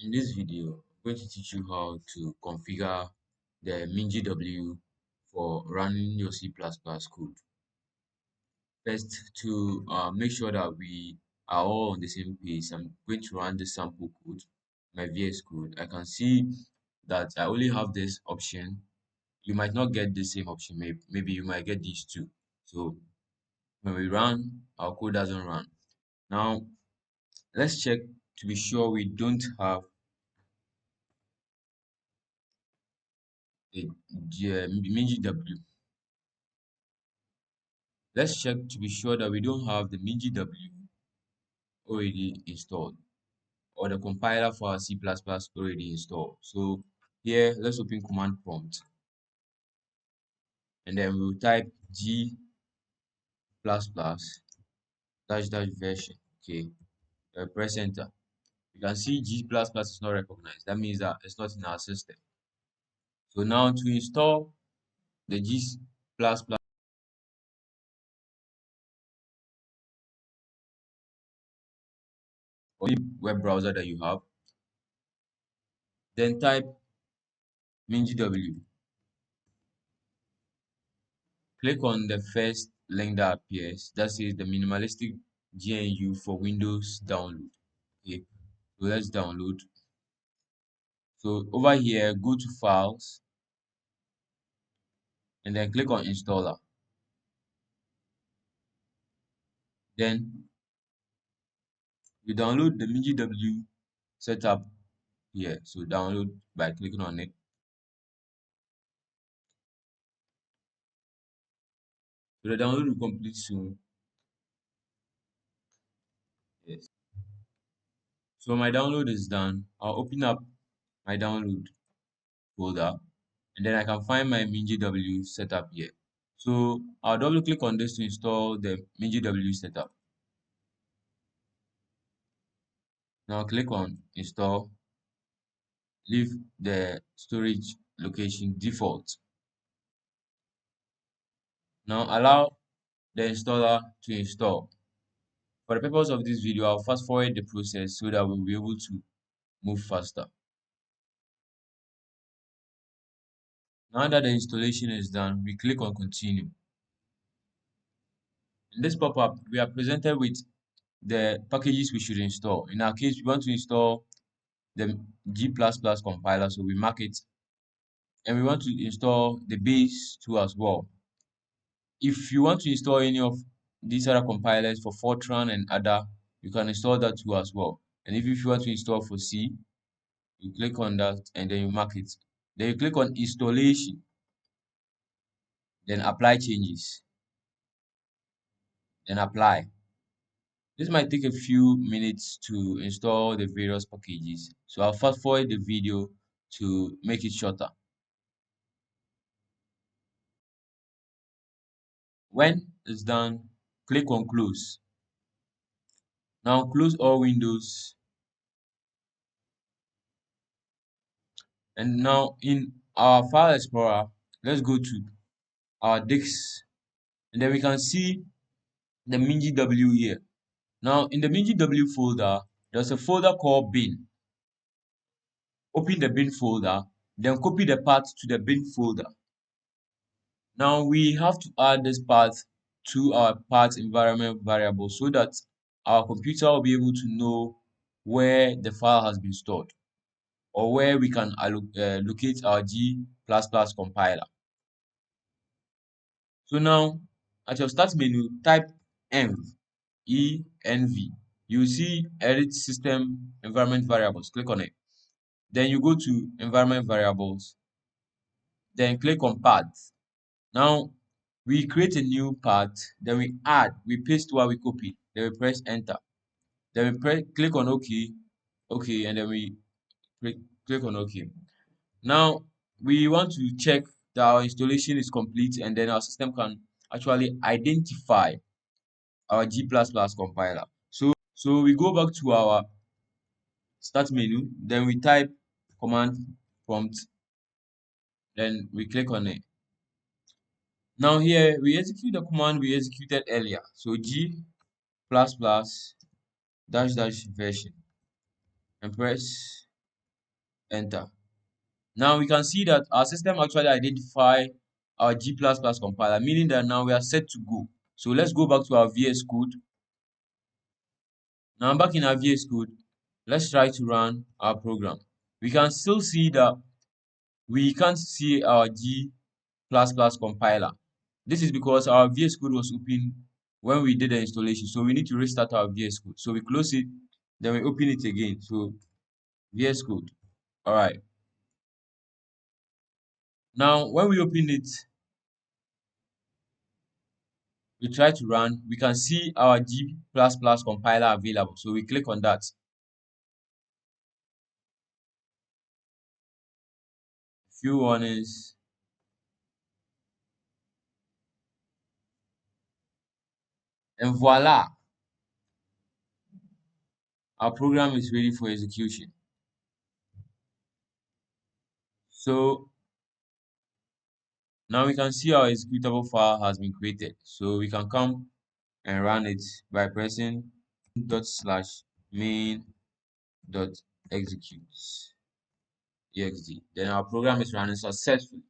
In this video, I'm going to teach you how to configure the MinGW for running your C++ code. First, to make sure that we are all on the same page, I'm going to run the sample code, my VS Code. I can see that I only have this option. You might not get the same option. Maybe you might get these two. So when we run, our code doesn't run. Now, let's check to be sure we don't have a MinGW. Let's check to be sure that we don't have the MinGW already installed or the compiler for our C++ already installed. So here, let's open command prompt and then we'll type g plus plus dash dash version. Okay, press enter. You can see g plus plus is not recognized. That means that it's not in our system. So now to install the g plus plus or the web browser that you have, then type MinGW. Click on the first link that appears that says the minimalistic GNU for Windows download. Okay, so let's download. So over here, go to files and then click on installer. Then you download the MinGW setup here. So download by clicking on it. So the download will complete soon. Yes. So my download is done. I'll open up my download folder and then I can find my MinGW setup here. So I'll double click on this to install the MinGW setup. Now click on install, leave the storage location default. Now allow the installer to install. For the purpose of this video, I'll fast forward the process so that we'll be able to move faster. Now that the installation is done, we click on continue. In this pop-up, we are presented with the packages we should install. In our case, we want to install the G++ compiler, so we mark it, and we want to install the base too as well. If you want to install any of these other compilers for Fortran and other, you can install that too as well. And if you want to install for C, you click on that and then you mark it. Then you click on installation, then apply changes, then apply. This might take a few minutes to install the various packages, so I'll fast forward the video to make it shorter. When it's done, click on close. Now close all windows, and now in our file explorer, let's go to our disk and then we can see the MinGW here. Now in the MinGW folder, there's a folder called bin. Open the bin folder, then copy the path to the bin folder. Now we have to add this path to our path environment variable so that our computer will be able to know where the file has been stored or where we can locate our G++ compiler. So now at your start menu, type env, env. You see edit system environment variables. Click on it. Then you go to environment variables. Then click on path. Now we create a new path. Then we paste what we copied. Then we press enter. Then we click on OK, OK, and then we click on OK. Now we want to check that our installation is complete and then our system can actually identify our G++ compiler. So we go back to our start menu, then we type command prompt, then we click on it. Now here we execute the command we executed earlier. So G++ dash dash version and press enter. Now we can see that our system actually identify our G++ compiler, meaning that now we are set to go. So let's go back to our VS Code. Now back in our VS Code, let's try to run our program. We can still see that we can't see our G++ compiler. This is because our VS Code was open when we did the installation. So we need to restart our VS Code. So we close it, then we open it again. So VS Code. All right. Now when we open it, we try to run, we can see our G++ compiler available. So we click on that. Few warnings. And voila, our program is ready for execution. So now we can see our executable file has been created. So we can come and run it by pressing /main dot execute exe. Then our program is running successfully.